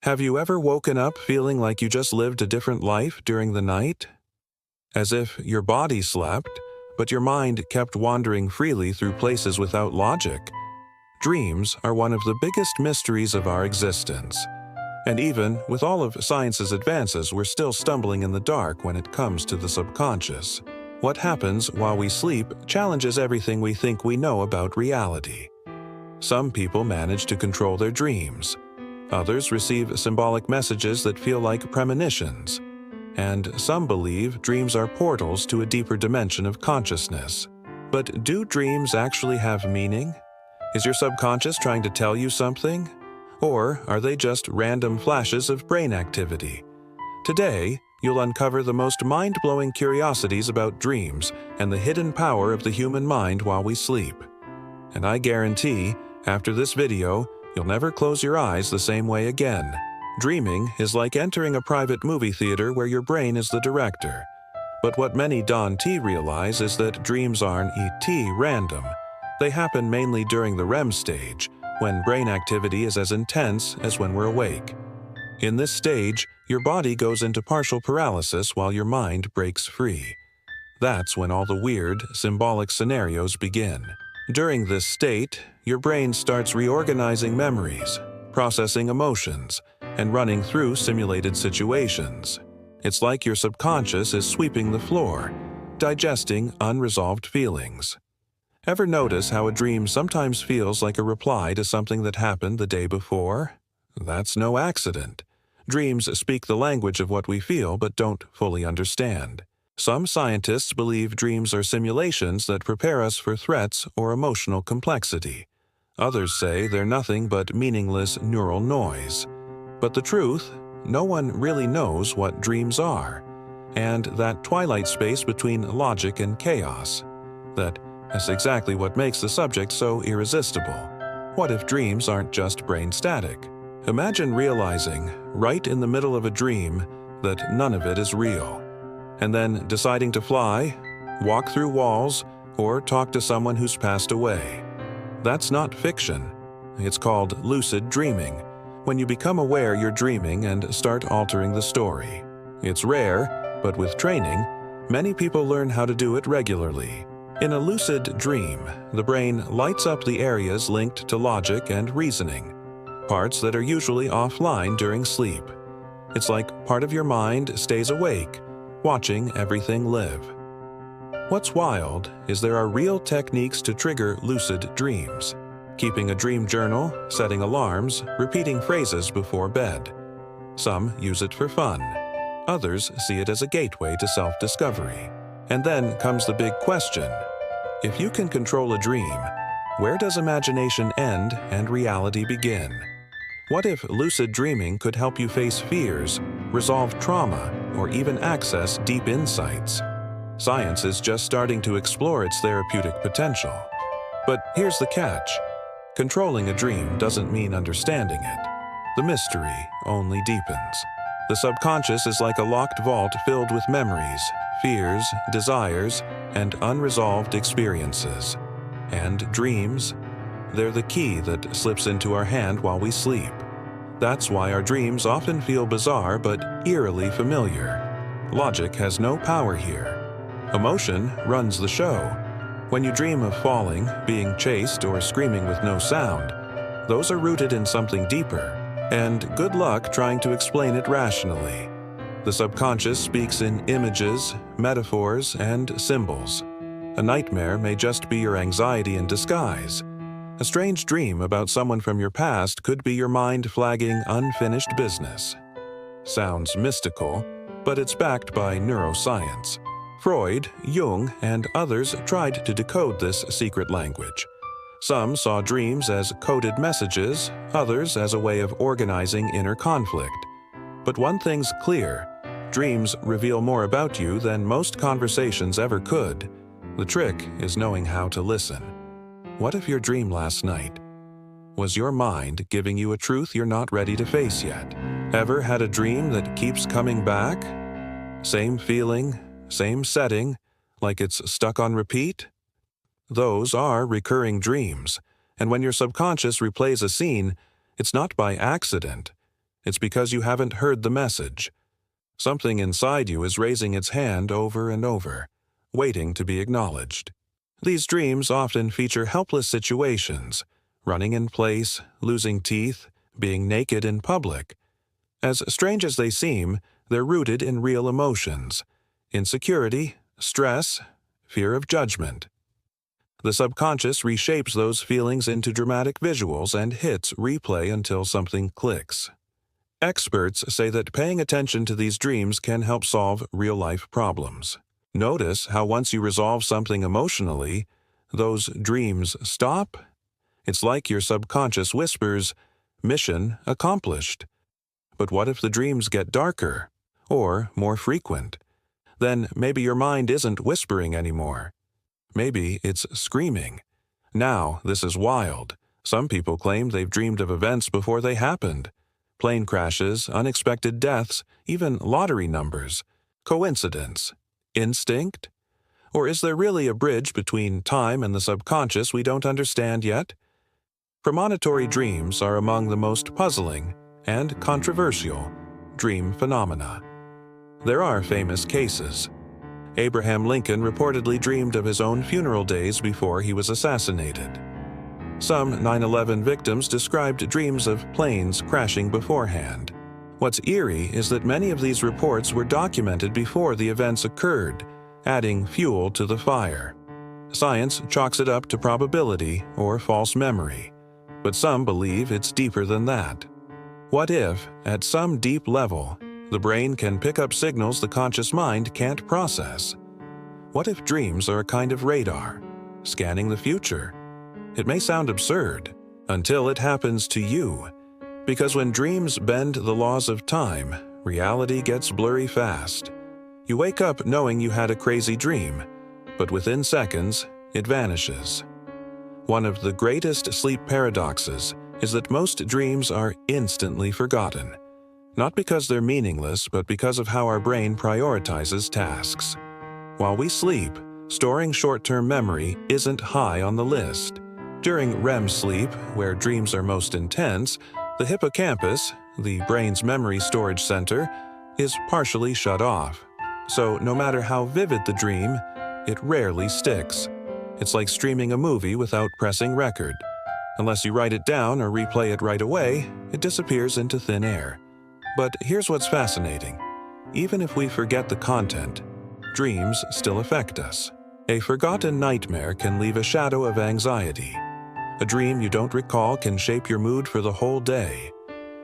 Have you ever woken up feeling like you just lived a different life during the night? As if your body slept, but your mind kept wandering freely through places without logic. Dreams are one of the biggest mysteries of our existence. And even with all of science's advances, we're still stumbling in the dark when it comes to the subconscious. What happens while we sleep challenges everything we think we know about reality. Some people manage to control their dreams. Others receive symbolic messages that feel like premonitions. And some believe dreams are portals to a deeper dimension of consciousness. But do dreams actually have meaning? Is your subconscious trying to tell you something? Or are they just random flashes of brain activity? Today, you'll uncover the most mind-blowing curiosities about dreams and the hidden power of the human mind while we sleep. And I guarantee, after this video, you'll never close your eyes the same way again. Dreaming is like entering a private movie theater where your brain is the director. But what many Don T realize is that dreams aren't random. They happen mainly during the REM stage, when brain activity is as intense as when we're awake. In this stage, your body goes into partial paralysis while your mind breaks free. That's when all the weird, symbolic scenarios begin. During this state, your brain starts reorganizing memories, processing emotions, and running through simulated situations. It's like your subconscious is sweeping the floor, digesting unresolved feelings. Ever notice how a dream sometimes feels like a reply to something that happened the day before? That's no accident. Dreams speak the language of what we feel but don't fully understand. Some scientists believe dreams are simulations that prepare us for threats or emotional complexity. Others say they're nothing but meaningless neural noise. But the truth, no one really knows what dreams are, and that twilight space between logic and chaos. That's exactly what makes the subject so irresistible. What if dreams aren't just brain static? Imagine realizing, right in the middle of a dream, that none of it is real, and then deciding to fly, walk through walls, or talk to someone who's passed away. That's not fiction. It's called lucid dreaming, when you become aware you're dreaming and start altering the story. It's rare, but with training, many people learn how to do it regularly. In a lucid dream, the brain lights up the areas linked to logic and reasoning, parts that are usually offline during sleep. It's like part of your mind stays awake, watching everything live. What's wild is there are real techniques to trigger lucid dreams. Keeping a dream journal, setting alarms, repeating phrases before bed. Some use it for fun. Others see it as a gateway to self-discovery. And then comes the big question. If you can control a dream, where does imagination end and reality begin? What if lucid dreaming could help you face fears, resolve trauma, or even access deep insights? Science is just starting to explore its therapeutic potential. But here's the catch. Controlling a dream doesn't mean understanding it. The mystery only deepens. The subconscious is like a locked vault filled with memories, fears, desires, and unresolved experiences. And dreams? They're the key that slips into our hand while we sleep. That's why our dreams often feel bizarre but eerily familiar. Logic has no power here. Emotion runs the show. When you dream of falling, being chased, or screaming with no sound, those are rooted in something deeper. And good luck trying to explain it rationally. The subconscious speaks in images, metaphors, and symbols. A nightmare may just be your anxiety in disguise. A strange dream about someone from your past could be your mind flagging unfinished business. Sounds mystical, but it's backed by neuroscience. Freud, Jung, and others tried to decode this secret language. Some saw dreams as coded messages, others as a way of organizing inner conflict. But one thing's clear. Dreams reveal more about you than most conversations ever could. The trick is knowing how to listen. What if your dream last night was your mind giving you a truth you're not ready to face yet? Ever had a dream that keeps coming back? Same feeling, same setting, like it's stuck on repeat? Those are recurring dreams, and when your subconscious replays a scene, it's not by accident. It's because you haven't heard the message. Something inside you is raising its hand over and over, waiting to be acknowledged. These dreams often feature helpless situations, running in place, losing teeth, being naked in public. As strange as they seem, they're rooted in real emotions: insecurity, stress, fear of judgment. The subconscious reshapes those feelings into dramatic visuals and hits replay until something clicks. Experts say that paying attention to these dreams can help solve real-life problems. Notice how once you resolve something emotionally, those dreams stop. It's like your subconscious whispers, "Mission accomplished." But what if the dreams get darker, or more frequent? Then maybe your mind isn't whispering anymore. Maybe it's screaming. Now, this is wild. Some people claim they've dreamed of events before they happened. Plane crashes, unexpected deaths, even lottery numbers. Coincidence? Instinct? Or is there really a bridge between time and the subconscious we don't understand yet? Premonitory dreams are among the most puzzling and controversial dream phenomena. There are famous cases. Abraham Lincoln reportedly dreamed of his own funeral days before he was assassinated. Some 9/11 victims described dreams of planes crashing beforehand. What's eerie is that many of these reports were documented before the events occurred, adding fuel to the fire. Science chalks it up to probability or false memory, but some believe it's deeper than that. What if, at some deep level, the brain can pick up signals the conscious mind can't process? What if dreams are a kind of radar, scanning the future? It may sound absurd, until it happens to you. Because when dreams bend the laws of time, reality gets blurry fast. You wake up knowing you had a crazy dream, but within seconds, it vanishes. One of the greatest sleep paradoxes is that most dreams are instantly forgotten. Not because they're meaningless, but because of how our brain prioritizes tasks. While we sleep, storing short-term memory isn't high on the list. During REM sleep, where dreams are most intense, the hippocampus, the brain's memory storage center, is partially shut off. So no matter how vivid the dream, it rarely sticks. It's like streaming a movie without pressing record. Unless you write it down or replay it right away, it disappears into thin air. But here's what's fascinating. Even if we forget the content, dreams still affect us. A forgotten nightmare can leave a shadow of anxiety. A dream you don't recall can shape your mood for the whole day.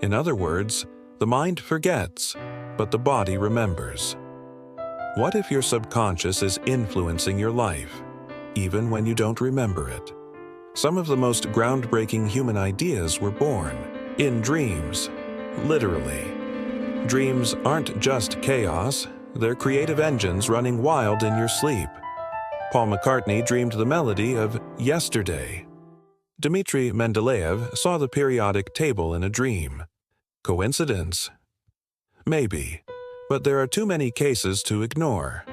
In other words, the mind forgets, but the body remembers. What if your subconscious is influencing your life, even when you don't remember it? Some of the most groundbreaking human ideas were born in dreams, literally. Dreams aren't just chaos, they're creative engines running wild in your sleep. Paul McCartney dreamed the melody of Yesterday. Dmitri Mendeleev saw the periodic table in a dream. Coincidence? Maybe, but there are too many cases to ignore.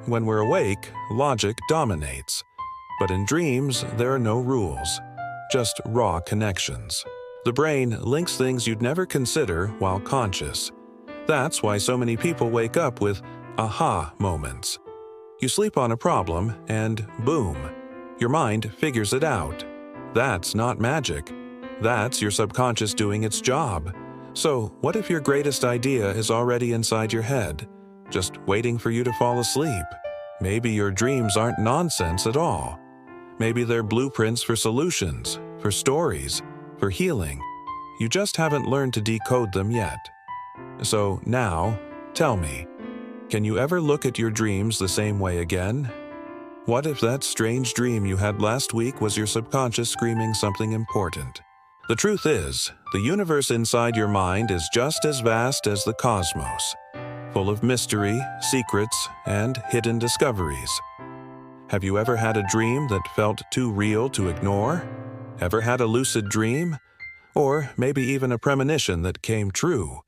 When we're awake, logic dominates. But in dreams, there are no rules, just raw connections. The brain links things you'd never consider while conscious. That's why so many people wake up with aha moments. You sleep on a problem and boom, your mind figures it out. That's not magic. That's your subconscious doing its job. So what if your greatest idea is already inside your head, just waiting for you to fall asleep? Maybe your dreams aren't nonsense at all. Maybe they're blueprints for solutions, for stories, for healing. You just haven't learned to decode them yet. So now, tell me, can you ever look at your dreams the same way again? What if that strange dream you had last week was your subconscious screaming something important? The truth is, the universe inside your mind is just as vast as the cosmos, full of mystery, secrets, and hidden discoveries. Have you ever had a dream that felt too real to ignore? Ever had a lucid dream? Or maybe even a premonition that came true?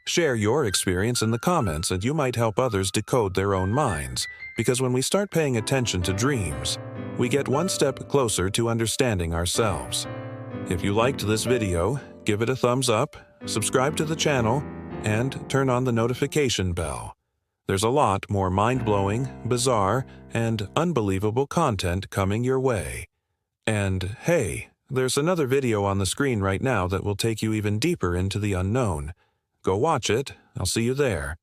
Share your experience in the comments and you might help others decode their own minds, because when we start paying attention to dreams, we get one step closer to understanding ourselves. If you liked this video, give it a thumbs up, subscribe to the channel, and turn on the notification bell. There's a lot more mind-blowing, bizarre, and unbelievable content coming your way. And hey, there's another video on the screen right now that will take you even deeper into the unknown. Go watch it. I'll see you there.